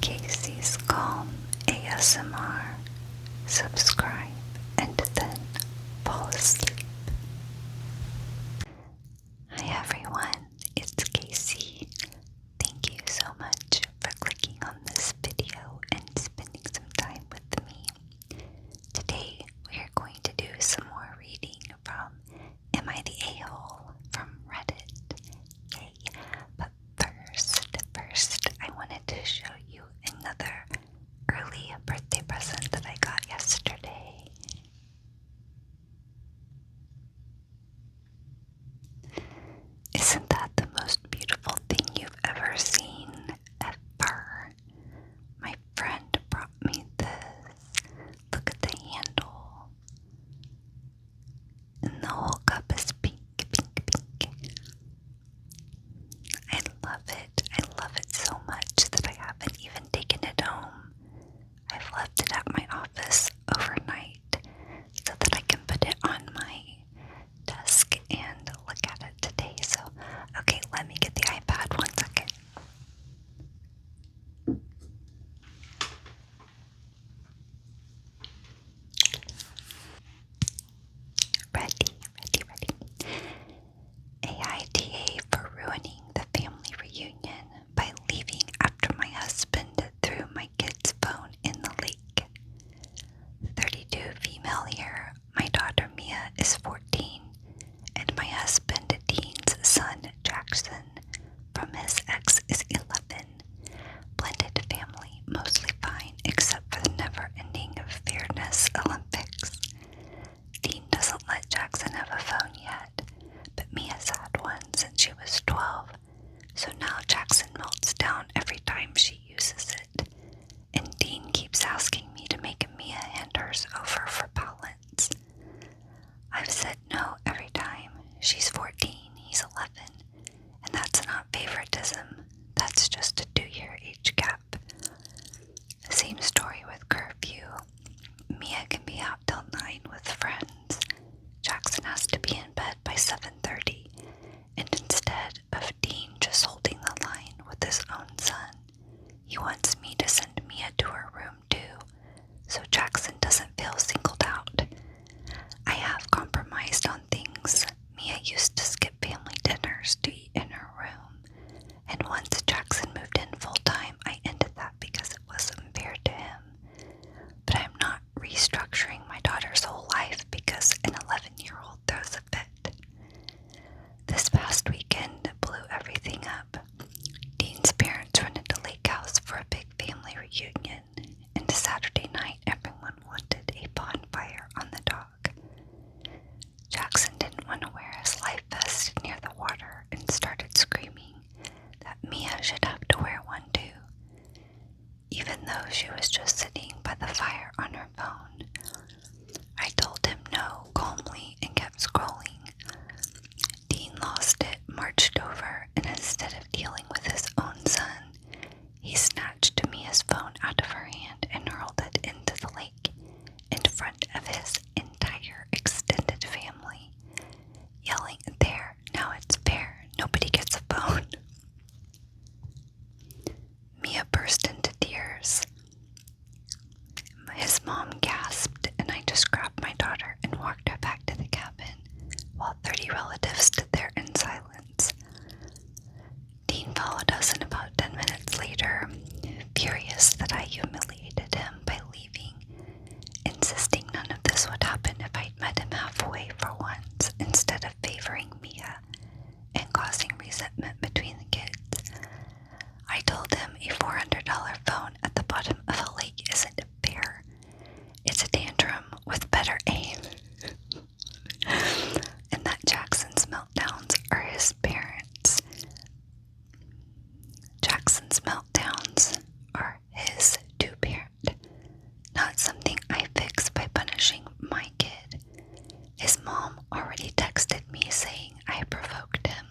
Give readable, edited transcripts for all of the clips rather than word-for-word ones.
Casey's Calm ASMR. Subscribe and then fall asleep. Hi everyone, it's Casey. Thank you so much for clicking on this video and spending some time with me. Today we are going to do some more reading from Am I the A-Hole from Reddit. Yay! But first, I wanted to show you another early birthday present that I got yesterday. Isn't that the most beautiful thing you've ever seen? Ever. My friend brought me this. Look at the handle. And the whole cup is pink. I love it. I love it so much that I haven't even taken it home. I've left it at my office overnight so that I can put it on my desk and look at it today. So, okay, let me get the iPad 1 second. Ready. AITA for ruining the family reunion by leaving after my husband threw my kid's phone in the lake. 32 female here. My daughter Mia is 14, and my husband Dean's son Jackson from his ex is 11. Blended family, mostly fine except for the never-ending Fairness Olympics. Dean doesn't let Jackson have a phone yet, but Mia's had one since she was 12, so now Jackson melts down every time she uses it, and Dean keeps asking me to make Mia hand hers over for balance. I've said no every time. She's 14, he's 11, and that's not favoritism, that's just a 2-year age gap. Same story with curfew. Mia can be out till 9 with friends. Jackson has to be in bed by 7:30, and instead of Dean just holding the line with his own son, he wants me to send Mia to her room too, so Jackson doesn't feel singled out. I have compromised on things. Mia used to skip family dinners to eat in her room, and once Jackson moved in full-time, I ended that because it was unfair to him. But I'm not restructuring my daughter's whole life because an 11-year-old throws a fit. This past weekend blew everything up. Dean's parents rented a lake house for a big family reunion, and Saturday night everyone wanted a bonfire on the dock. Jackson didn't want to wear his life vest near the water and started screaming that Mia should have to wear one too, even though she was just sitting by the fire on her phone. I told him no calmly and kept scrolling. Dean lost it, marched over, and instead of dealing with his own son, he snatched Mia's phone out of her hand and hurled it into the lake in front of his entire extended family, yelling, "There, now it's fair, nobody gets a phone." Mia burst into tears. His mom gasped, and I just grabbed my daughter and walked her back to the cabin, while 30 relatives stood there in silence. Dean followed us, and about 10 minutes later, furious that I humiliated him by leaving, insisting none of this would happen if I'd met him halfway for once instead of favoring Mia and causing resentment between the kids. I told him a $400 phone at the bottom of a lake isn't fair. It's a tantrum with better aim. And that Jackson's meltdowns are his parents. Jackson's meltdowns are his to parent, not something I fix by punishing my kid. His mom already texted me saying I provoked him.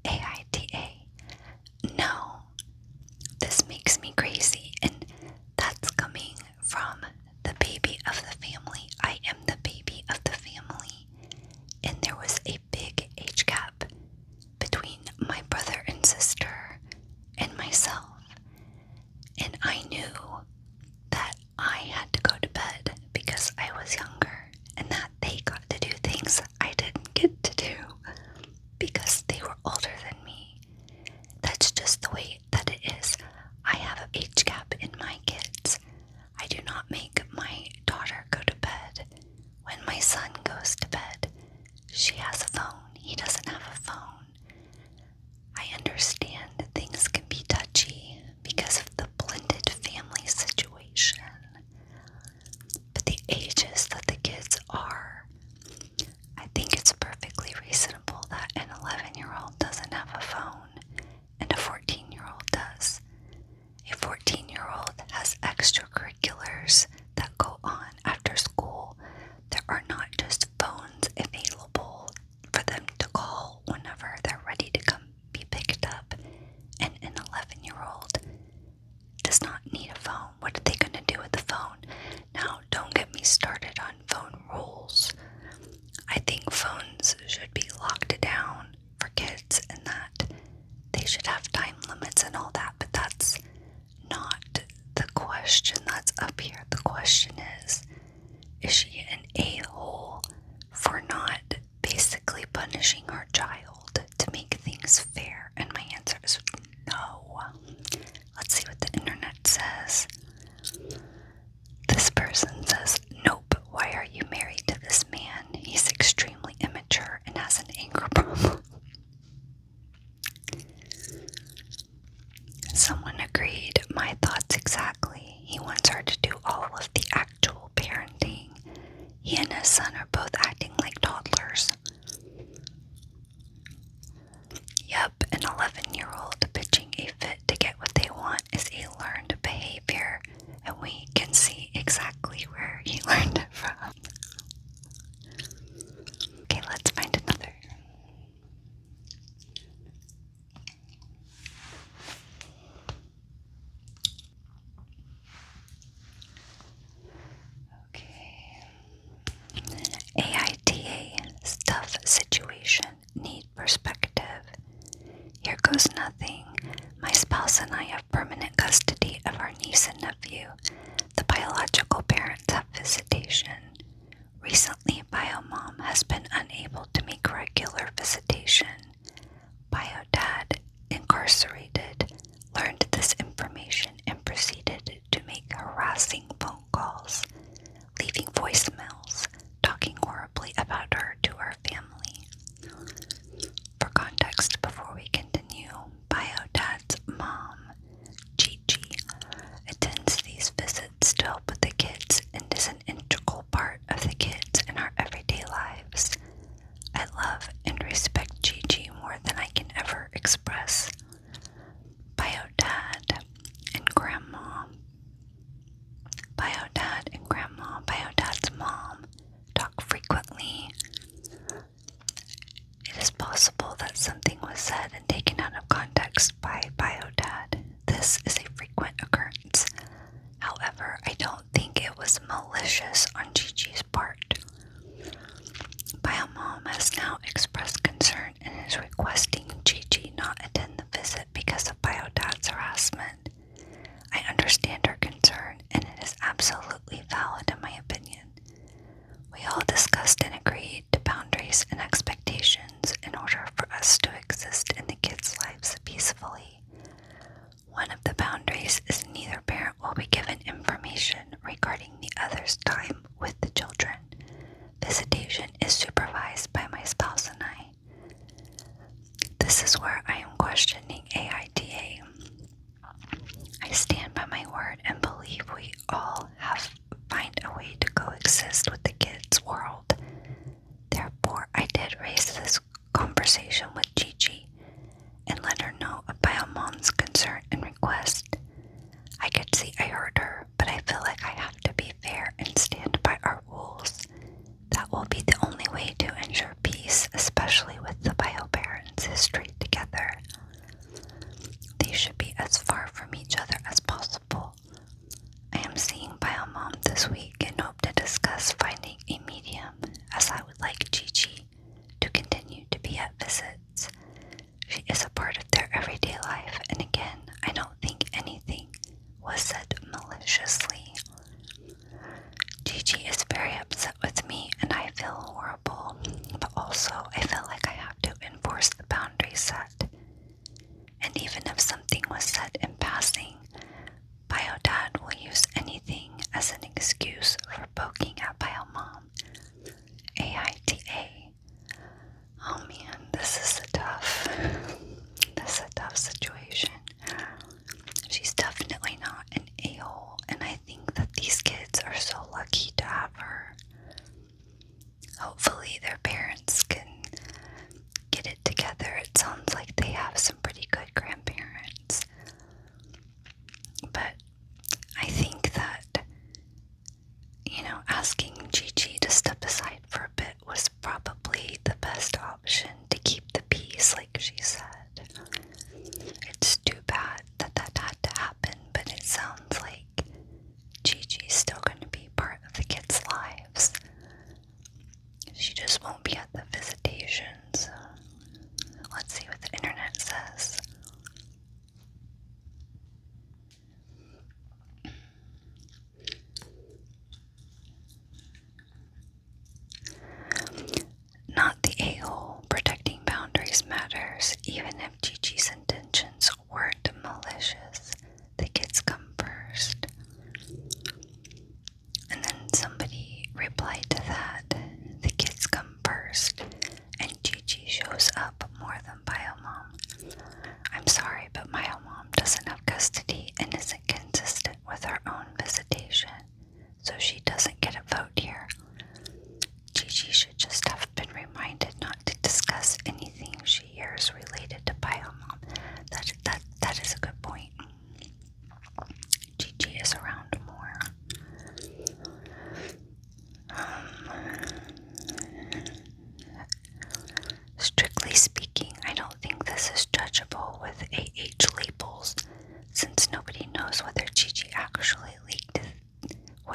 AITA. No. This makes me crazy, and that's coming from the baby of the family. I am the baby of the family, and there was a big age gap between my brother and sister and myself, And I knew that I had to go to bed because I was younger, and that they got to do things I didn't get to do because they were older than me. That's just the way that it is. I have an age gap in my kids. I do not make my daughter go to bed. When my son goes to bed, she has a phone. He doesn't have a phone. I understand things can be touchy because of the blended family situation. But the ages that the kids are, I think it's perfectly reasonable that an 11-year-old doesn't have a phone and a 14-year-old does. A 14-year-old has extracurriculars that go on after school. There are not just phones available for them to call whenever they're ready to come be picked up. And an 11-year-old does not need a phone. What are they going to do with the phone? Now, don't get me started on phone rules. I think phones should be locked down for kids and that they should have time limits and all that, but that's not the question that's up here. The question is she an a-hole for not basically punishing her child to make things fair? And my answer is no. Let's see what the internet says. This person says, nope, why are you married to this man? He's extremely immature and has an anger problem. Someone agreed. My thoughts exactly. He wants her to do all of the actual parenting. He and his son are both acting like toddlers. Yup, an 11-year-old pitching a fit to get what they want is a learned behavior, and we can see exactly where he learned it from. Okay, let's find another. Okay. AITA, tough situation, need perspective. Here goes nothing. My spouse and I have permanent custody of our niece and nephew. The biological parents have visitation. Recently, Biomom has been unable to make regular visitation. Biodad, incarcerated, learned this information and proceeded to make harassing phone calls, leaving voicemails, talking horribly about her to our family. For context, before we continue, Biodad's mom, Gigi, attends these visits to help with the kids and is an integral part of the kids in our everyday lives. I love and respect Gigi more than I can ever express. Biodad and Grandma, Biodad's mom talk frequently. It is possible that something was said and taken out of context by Biodad. This is a frequent occurrence. However, I don't think it was malicious on Gigi's part. Biomom has now expressed concern and is requesting Gigi not attend the visit because of Biodad's harassment. I understand her concern, and it is absolutely valid in my opinion. We all discussed and agreed to boundaries and expectations in order for us to exist in the kids' lives peacefully. One of the boundaries is neither parent will be given information regarding the other's time with the children. Visitation is supervised by my spouse and I. This is where I am questioning AITA. I stand by my word and believe we all find a way to coexist with the kids' world. Therefore, I did raise this conversation with Gigi and let her know of Biomom's concern and request. I could see I heard her, but I feel like I have to be fair and stand by our rules. That will be the only way to ensure peace, especially with the bio parents' history together. They should be as far from each other as possible. I am seeing Biomom this week and hope to discuss finding a medium, as I would like Gigi to continue to be at visits. She is a part of their everyday life, and again, I don't think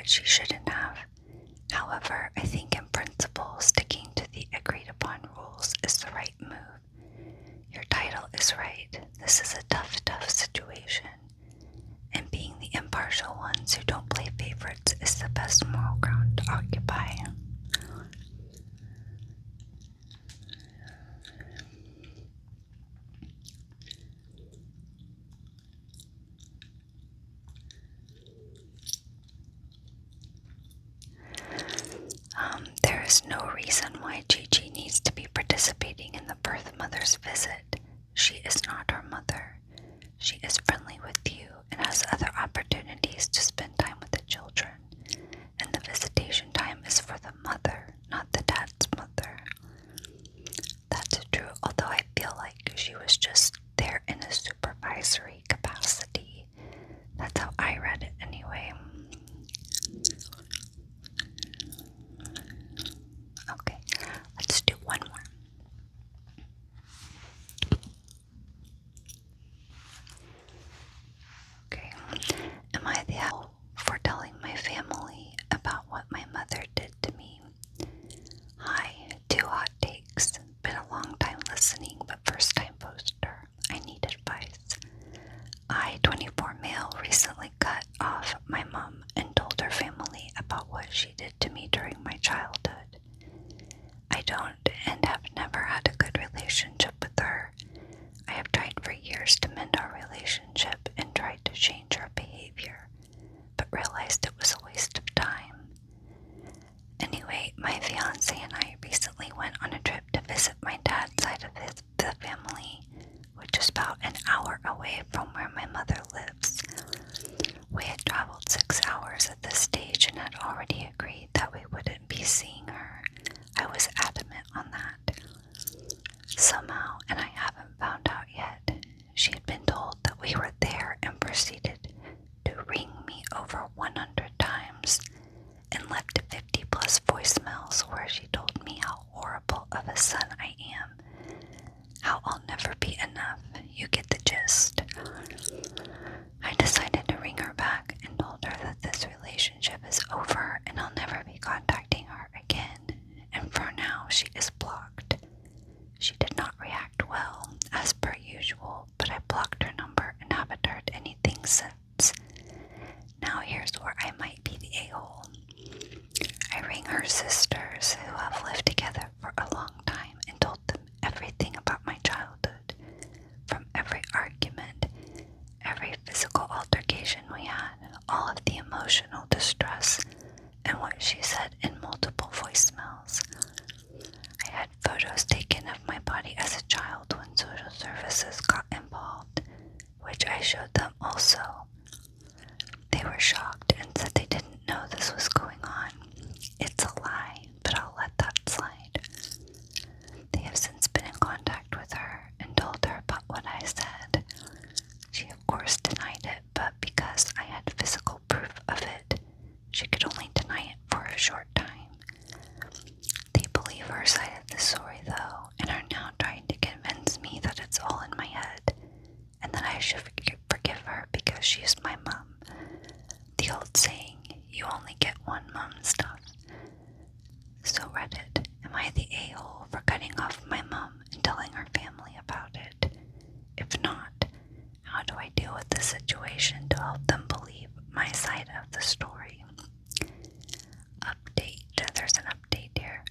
that she shouldn't have. However, I think in principle, sticking to the agreed upon rules is the right move. Your title is right. This is a tough situation. And being the impartial ones who don't play favorites is the best moral ground to occupy. There is no reason why Gigi needs to be participating in the birth mother's visit. She is not her mother. She is friendly with you and has other opportunities to spend time with the children. And the visitation time is for the mother, not the dad's mother. That's true, although I feel like she was just there in a supervisory capacity. That's how I read it anyway. Okay, let's do one more. Okay, am I the asshole for telling my family about what my mother did to me? Hi, 2 hot takes. Been a long time listening, but first time poster. I need advice. I, 24 male, recently cut off my mom and told her family about what she did to me during my childhood. I don't and have never had a good relationship with her. I have tried for years to mend our relationship and tried to change her behavior, but realized it was a waste of time. Anyway, my fiance and I recently went on a trip to visit my dad's side of the family, which is about an hour away from where my mother lives. We had traveled 6 hours at this stage and had already agreed that we wouldn't be seeing her. I was adamant on that. Somehow, and I haven't found out yet, she had been told that we were there and proceeded to ring me over 100 times and left 50 plus voicemails where she told me how horrible of a son I am, how I'll never be enough. You get the gist. I decided to ring her back and told her that this relationship is over and I'll never be contacting her again, and for now she is blocked. She did not react well, as per usual, but I blocked her number and haven't heard anything since. Now here's where I might be the a-hole. I rang her sisters, who have lived together for a long time, and told them everything about my childhood, from every argument, every physical altercation we had, all of the emotional distress, and what she said in multiple voicemails. I had photos taken of my body as a child when social services got involved, which I showed them also. They were shocked and said they didn't know this was going on. It's a lie, but I'll let that slide. They have since been in contact with her and told her about what I said. She of course denied it, but because I had physical proof of it, she could only deny it for a short time. They believe her side of the story though, and are now trying to convince me that it's all in my head, and that I should forgive her because she is my mom. The old saying, you only get one mom stuff. So Reddit, am I the a-hole for cutting off my mom and telling her family about it? If not, how do I deal with the situation to help them believe my side of the story? Update. There's an update here.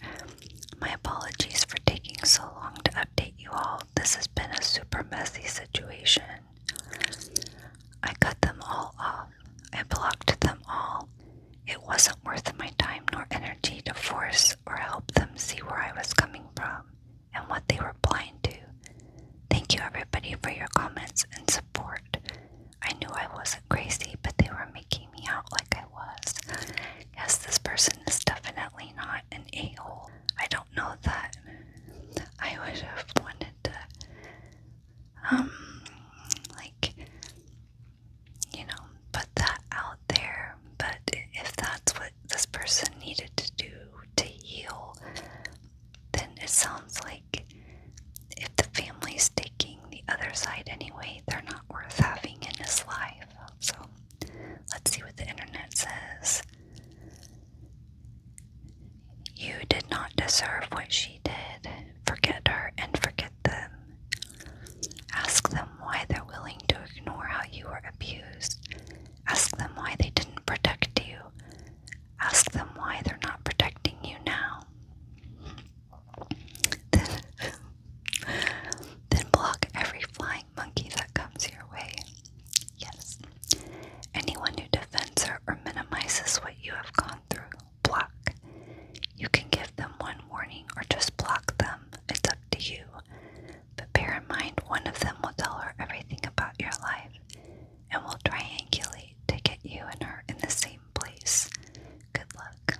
My apologies for taking so long to update you all. This has been a super messy situation. I cut them all off. I blocked them all. It wasn't worth my time nor energy to force or help them see where I was coming from and what they were blind to. Thank you everybody for your comments and support. I knew I wasn't crazy, but they were making me out like I was. Yes, this person is definitely not an a-hole. I don't know that I would have wanted to abused. Ask them why they didn't protect you. Ask them why they're not protecting you now. Then block every flying monkey that comes your way. Yes. Anyone who defends or minimizes what you have gone through, block. You can give them one warning or just block them. It's up to you. But bear in mind, one of them will tell her everything about your life and will triangulate to get you and her in the same place. Good luck.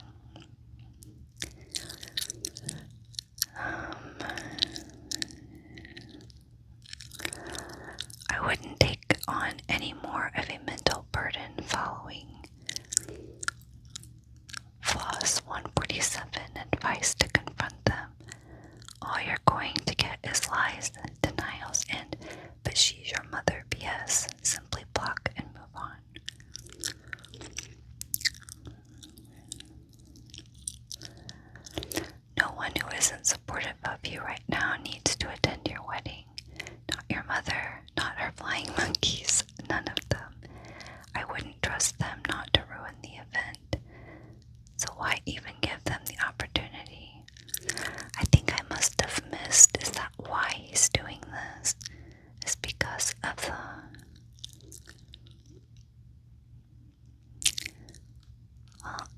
I wouldn't take on any more of a mental burden following Floss 147, advice to confront them. All you're going to get is lies, denials, and "but she's your mother" BS. Simply block and move on. No one who isn't supportive of you right now needs to attend your wedding. Not your mother, not her flying monkeys, none of them. I wouldn't trust them not to ruin the event. So why even give them the opportunity? I think I must have missed is that why he's doing this is because of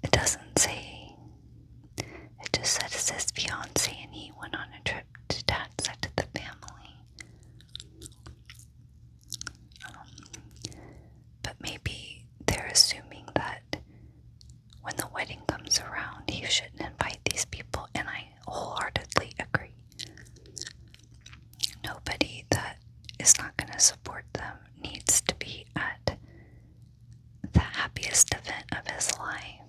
it doesn't say. It just said it's his fiance and he went on a trip to dad's side of the family. But maybe they're assuming that when the wedding comes around, you shouldn't invite these people, and I wholeheartedly agree. Nobody that is not going to support them needs to be at the happiest event of his life.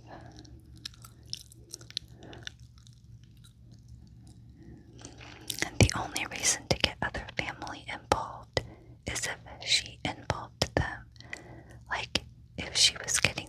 And the only reason to get other family involved is if she involved them. Like, if she was getting